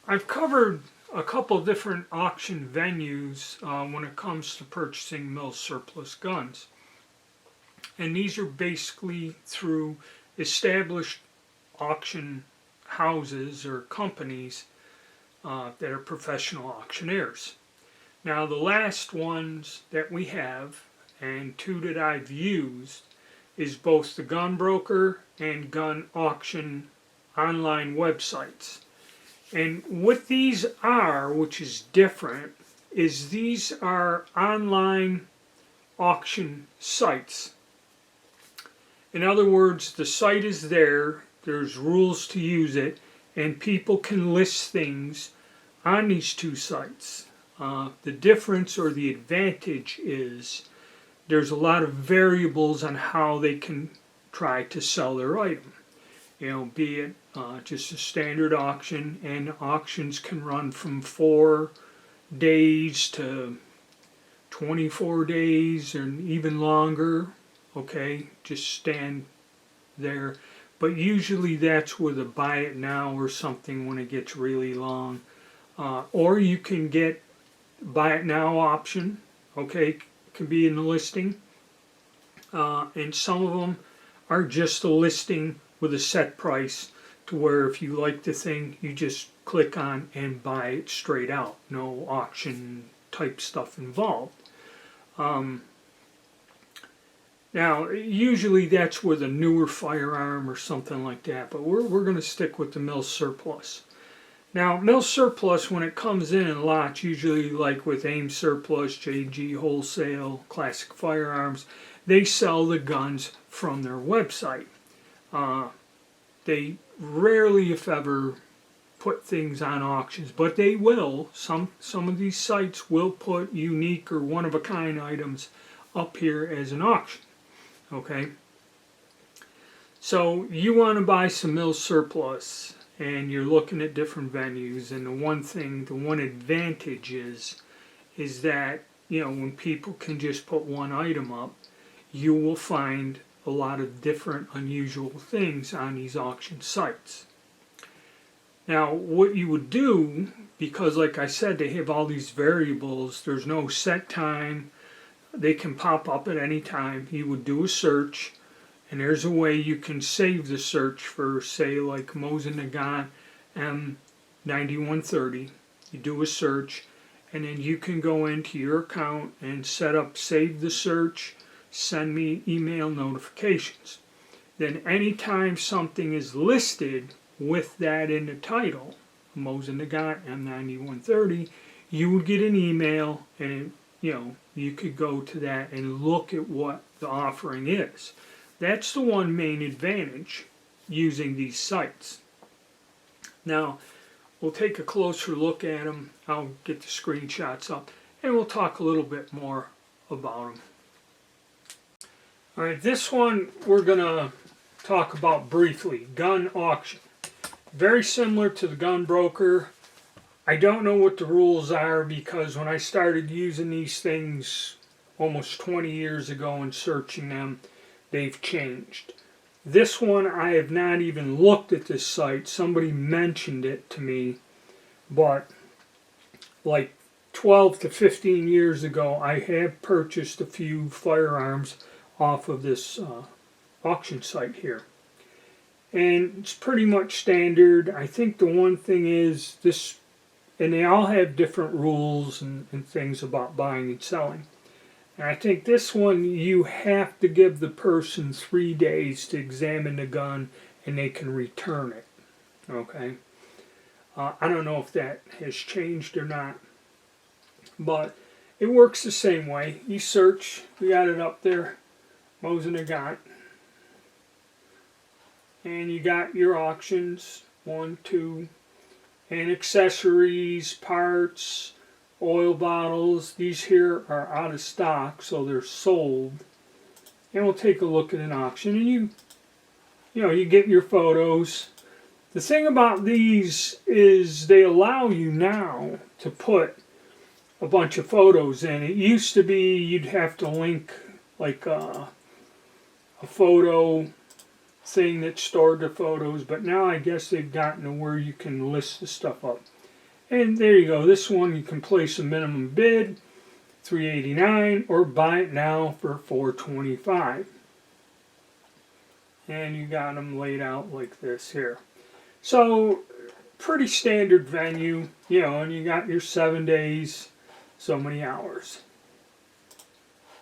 I've covered a couple different auction venues when it comes to purchasing mill surplus guns. And these are basically through established auction houses or companies that are professional auctioneers. Now, the last ones that we have, and two that I've used, is both the Gunbroker and gun auction online websites. And what these are, which is different, is these are online auction sites. In other words, the site is there, there's rules to use it, and people can list things on these two sites. The difference or the advantage is there's a lot of variables on how they can try to sell their item. You know, be it just a standard auction, and auctions can run from 4 days to 24 days and even longer. Okay, just stand there. But usually that's with a buy it now or something when it gets really long. Or you can get buy it now option. Okay, can be in the listing. And some of them are just a listing with a set price to where if you like the thing, you just click on and buy it straight out. No auction type stuff involved. Now, usually that's with a newer firearm or something like that, but we're going to stick with the mill surplus. Now, mill surplus, when it comes in lots, usually like with AIM Surplus, JG Wholesale, Classic Firearms, they sell the guns from their website. They rarely, if ever, put things on auctions, but they will. Some of these sites will put unique or one-of-a-kind items up here as an auction. Okay? So you want to buy some mill surplus, and you're looking at different venues, and the one advantage is that, you know, when people can just put one item up, you will find a lot of different unusual things on these auction sites. Now, what you would do, because like I said, they have all these variables, there's no set time, they can pop up at any time. You would do a search, and there's a way you can save the search for, say, like Mosin Nagant M9130. You do a search, and then you can go into your account and set up save the search, send me email notifications. Then anytime something is listed with that in the title, Mosin Nagant M9130, you would get an email, and you know, you could go to that and look at what the offering is. That's the one main advantage using these sites. Now, we'll take a closer look at them. I'll get the screenshots up, and we'll talk a little bit more about them. All right, this one we're going to talk about briefly, gun auction. Very similar to the Gunbroker. I don't know what the rules are, because when I started using these things almost 20 years ago and searching them, they've changed. This one, I have not even looked at this site. Somebody mentioned it to me, but like 12 to 15 years ago, I have purchased a few firearms off of this auction site here. And it's pretty much standard. I think the one thing is this, and they all have different rules and things about buying and selling. And I think this one, you have to give the person 3 days to examine the gun, and they can return it. Okay? I don't know if that has changed or not, but it works the same way. You search, we got it up there, Mosin Nagant, and you got your auctions, 1, 2, and accessories, parts, oil bottles. These here are out of stock, so they're sold. And we'll take a look at an auction, and you get your photos. The thing about these is they allow you now to put a bunch of photos in. It used to be you'd have to link like a photo thing that stored the photos, but now I guess they've gotten to where you can list the stuff up. And there you go. This one you can place a minimum bid, $389, or buy it now for $425. And you got them laid out like this here. So pretty standard venue, you know, and you got your 7 days, so many hours.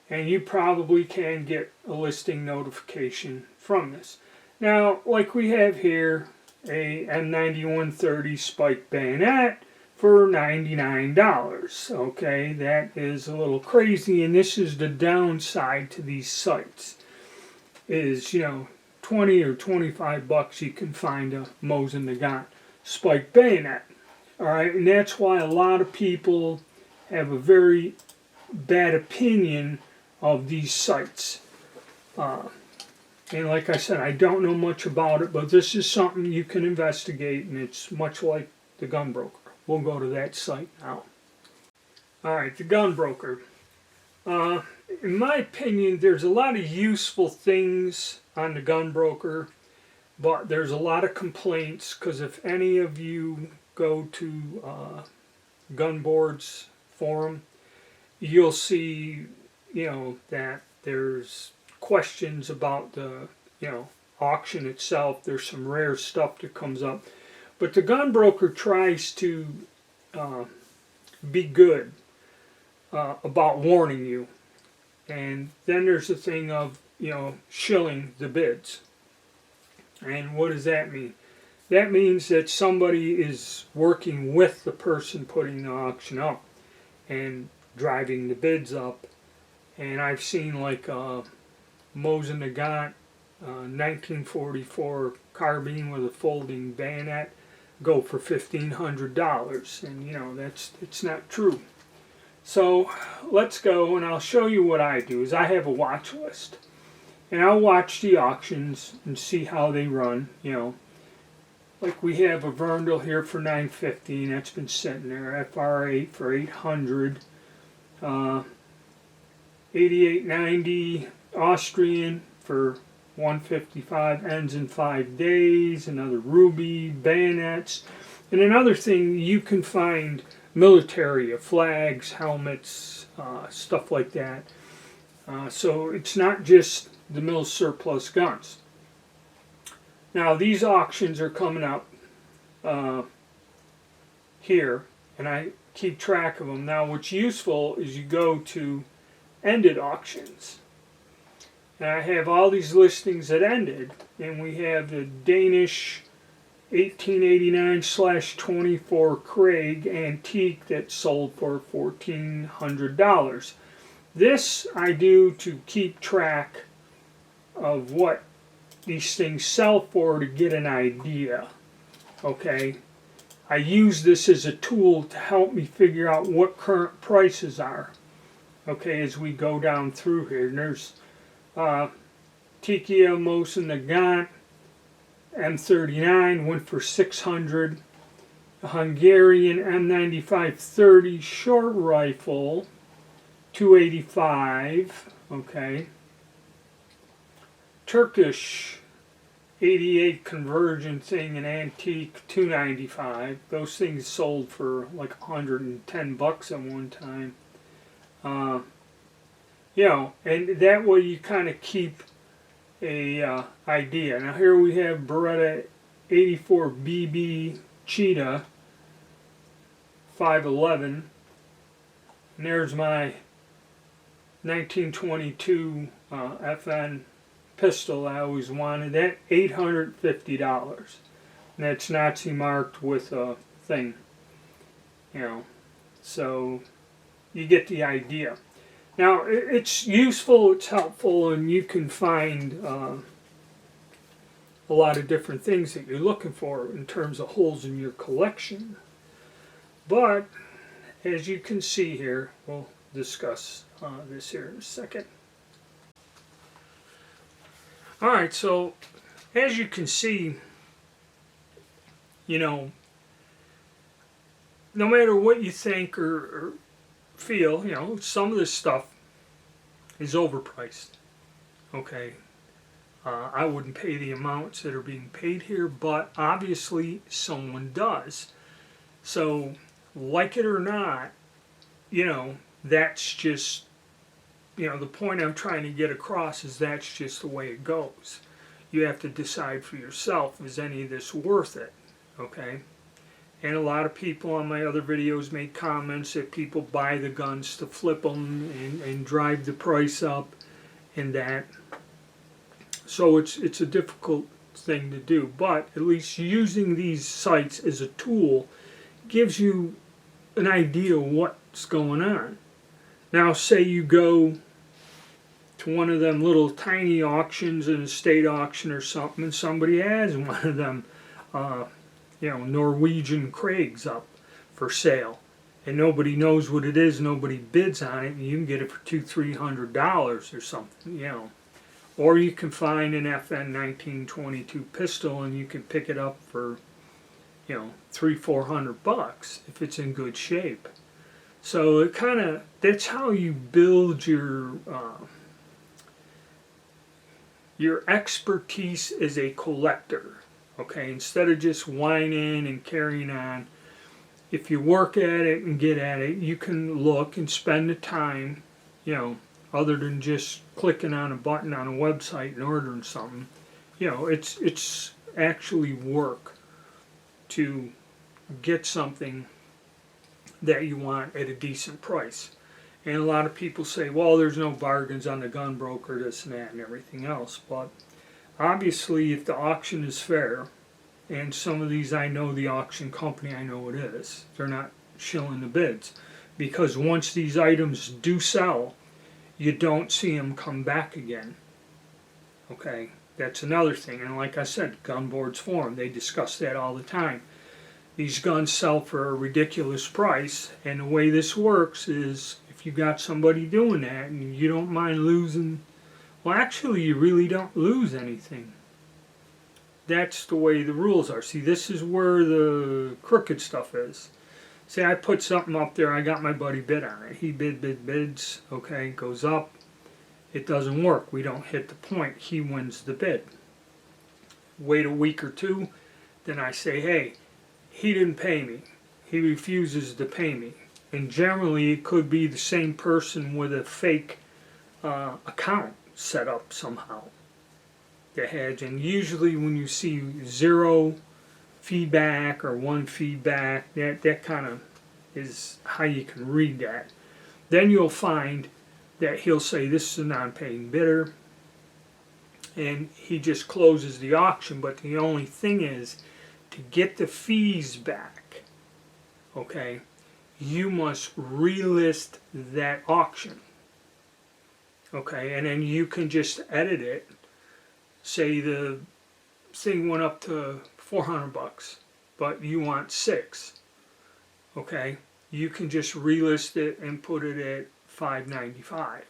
And you probably can get a listing notification from this. Now, like we have here, a M9130 spike bayonet for $99. Okay, that is a little crazy, and this is the downside to these sites. Is, you know, 20 or 25 bucks you can find a Mosin Nagant spike bayonet. Alright, and that's why a lot of people have a very bad opinion of these sites. And like I said, I don't know much about it, but this is something you can investigate, and it's much like the Gunbroker. We'll go to that site now. Alright, the Gunbroker. In my opinion, there's a lot of useful things on the Gunbroker, but there's a lot of complaints, because if any of you go to Gunboard's forum, you'll see, you know, that there's questions about the, you know, auction itself. There's some rare stuff that comes up, but the Gunbroker tries to be good about warning you. And then there's the thing of, you know, shilling the bids. And what does that mean? That means that somebody is working with the person putting the auction up and driving the bids up. And I've seen like Mosin Nagant 1944 carbine with a folding bayonet go for $1,500, and you know it's not true. So let's go, and I'll show you what I do. Is I have a watch list, and I'll watch the auctions and see how they run. You know, like we have a Verndl here for $950, and that's been sitting there. FR8 for $800. 8890 Austrian for $155, ends in 5 days. Another Ruby, bayonets. And another thing, you can find military, flags, helmets, stuff like that. So it's not just the Milsurp plus guns. Now these auctions are coming up here, and I keep track of them. Now what's useful is you go to ended auctions, and I have all these listings that ended, and we have the Danish 1889/24 Craig antique that sold for $1,400. This I do to keep track of what these things sell for, to get an idea. Okay, I use this as a tool to help me figure out what current prices are. Okay, as we go down through here, and there's Tikia Mosin Nagant M39 went for $600. A Hungarian M9530 short rifle, $285. Okay. Turkish 88 conversion thing, an antique, $295. Those things sold for like $110 at one time. You know, and that way you kind of keep a idea. Now here we have Beretta 84 BB Cheetah 511, and there's my 1922 FN pistol I always wanted. That $850, and that's Nazi marked with a thing, you know, so you get the idea. Now it's useful, it's helpful, and you can find a lot of different things that you're looking for in terms of holes in your collection. But as you can see here, we'll discuss this here in a second. Alright, so as you can see, you know, no matter what you think or feel, you know, some of this stuff is overpriced. Okay, I wouldn't pay the amounts that are being paid here, but obviously someone does. So like it or not, that's just, the point I'm trying to get across is that's just the way it goes. You have to decide for yourself, is any of this worth it? Okay? And a lot of people on my other videos made comments that people buy the guns to flip them and drive the price up and that. So it's a difficult thing to do, but at least using these sites as a tool gives you an idea of what's going on. Now say you go to one of them little tiny auctions, an estate auction or something, and somebody has one of them Norwegian Craigs up for sale, and nobody knows what it is, nobody bids on it, and you can get it for $200-300 or something, Or you can find an FN 1922 pistol and you can pick it up for, $300-400 if it's in good shape. So it that's how you build your expertise as a collector. Okay, instead of just whining and carrying on, if you work at it and get at it, you can look and spend the time, other than just clicking on a button on a website and ordering something. It's actually work to get something that you want at a decent price. And a lot of people say, well, there's no bargains on the Gunbroker, this and that and everything else. But obviously, if the auction is fair, and some of these I know the auction company, I know it is, they're not shilling the bids. Because once these items do sell, you don't see them come back again. Okay, that's another thing. And like I said, Gun Boards Forum, they discuss that all the time. These guns sell for a ridiculous price, and the way this works is if you got somebody doing that and you don't mind losing, well, actually you really don't lose anything. That's the way the rules are. See, this is where the crooked stuff is. Say I put something up there, I got my buddy bid on it. He bids, okay, goes up. It doesn't work. We don't hit the point. He wins the bid. Wait a week or two, then I say, hey, he didn't pay me. He refuses to pay me. And generally it could be the same person with a fake account set up somehow. And usually when you see 0 feedback or 1 feedback, that kind of is how you can read that. Then you'll find that he'll say this is a non-paying bidder, and he just closes the auction. But the only thing is, to get the fees back, okay, you must relist that auction. Okay, and then you can just edit it. Say the thing went up to $400, but you want 6. Okay, you can just relist it and put it at $5.95.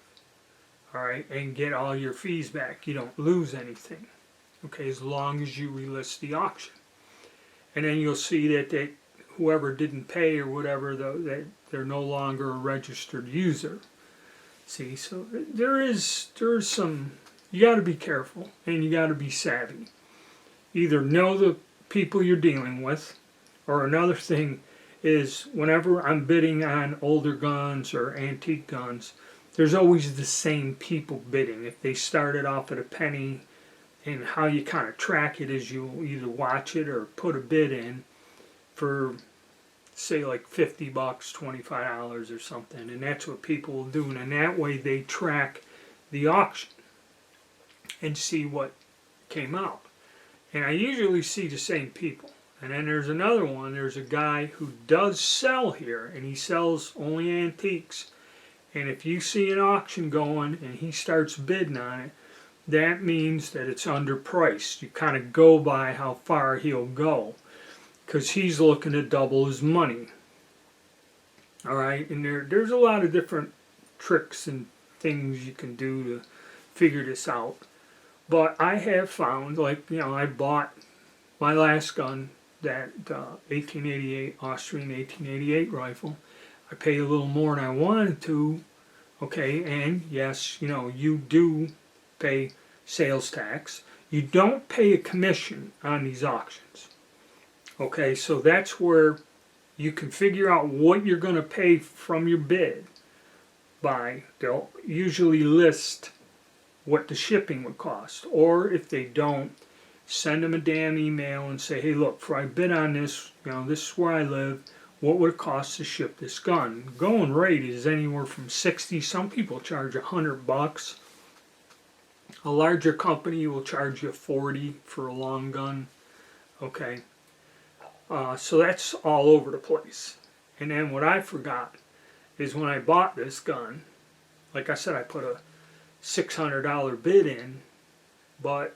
All right, and get all your fees back. You don't lose anything. Okay, as long as you relist the auction. And then you'll see that whoever didn't pay or whatever, that they're no longer a registered user. See, so there is some. You got to be careful and you got to be savvy. Either know the people you're dealing with, or another thing is whenever I'm bidding on older guns or antique guns, there's always the same people bidding. If they started off at a penny, and how you kind of track it is you'll either watch it or put a bid in for, say, like $50, $25 or something, and that's what people will do. And that way they track the auction and see what came out. And I usually see the same people. And then there's another one. There's a guy who does sell here, and he sells only antiques. And if you see an auction going and he starts bidding on it, that means that it's underpriced. You kind of go by how far he'll go, because he's looking to double his money. All right, and there's a lot of different tricks and things you can do to figure this out. But I have found, I bought my last gun, that 1888 Austrian 1888 rifle. I paid a little more than I wanted to. Okay, and yes, you do pay sales tax. You don't pay a commission on these auctions. Okay, so that's where you can figure out what you're going to pay from your bid by, they'll usually list what the shipping would cost. Or if they don't, send them a damn email and say, hey, look, before I bid on this, this is where I live, what would it cost to ship this gun? Going rate is anywhere from 60, some people charge $100. A larger company will charge you 40 for a long gun. Okay, so that's all over the place. And then what I forgot is when I bought this gun, like I said, I put a $600 bid in, but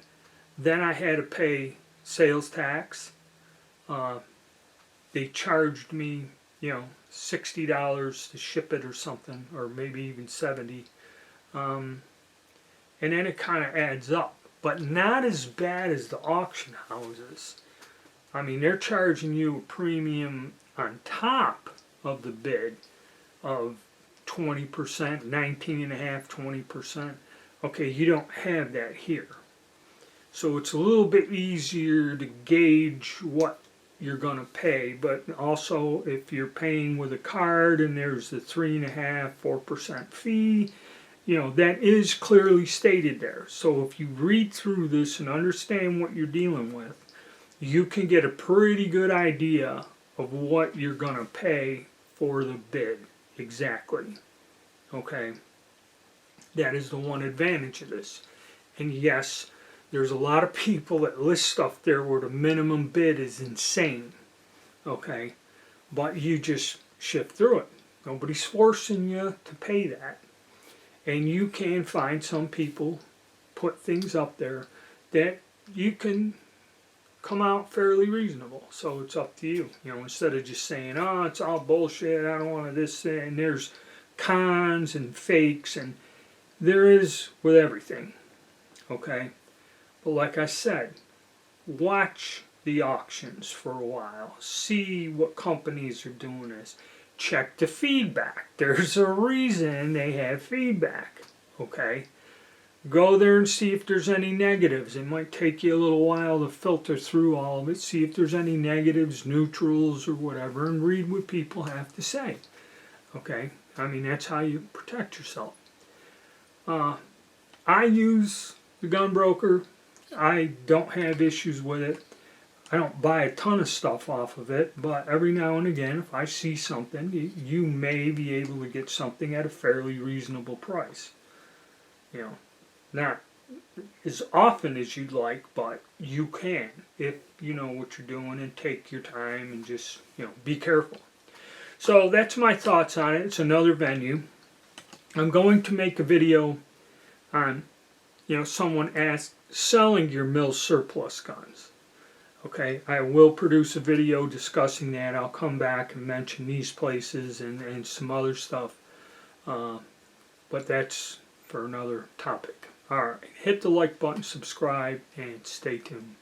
then I had to pay sales tax. They charged me, $60 to ship it or something, or maybe even 70. And then it kind of adds up, but not as bad as the auction houses. I mean, they're charging you a premium on top of the bid of 20%, 19.5%, 20%. Okay, you don't have that here. So it's a little bit easier to gauge what you're going to pay, but also if you're paying with a card and there's the 3.5%, 4% fee, that is clearly stated there. So if you read through this and understand what you're dealing with, you can get a pretty good idea of what you're going to pay for the bid exactly. Okay, that is the one advantage of this. And yes, there's a lot of people that list stuff there where the minimum bid is insane. Okay, but you just shift through it. Nobody's forcing you to pay that. And you can find some people put things up there that you can come out fairly reasonable. So it's up to you. Instead of just saying, oh, it's all bullshit, I don't want this, and there's cons and fakes, and there is with everything. Okay? But like I said, watch the auctions for a while. See what companies are doing this. Check the feedback. There's a reason they have feedback. Okay? Go there and see if there's any negatives. It might take you a little while to filter through all of it. See if there's any negatives, neutrals, or whatever, and read what people have to say. Okay? I mean, that's how you protect yourself. I use the Gunbroker. I don't have issues with it. I don't buy a ton of stuff off of it, but every now and again, if I see something, you may be able to get something at a fairly reasonable price. Not as often as you'd like, but you can if you know what you're doing and take your time and just, be careful. So that's my thoughts on it. It's another venue. I'm going to make a video on, someone asked selling your Milsurp guns. Okay, I will produce a video discussing that. I'll come back and mention these places and some other stuff. But that's for another topic. Alright, hit the like button, subscribe, and stay tuned.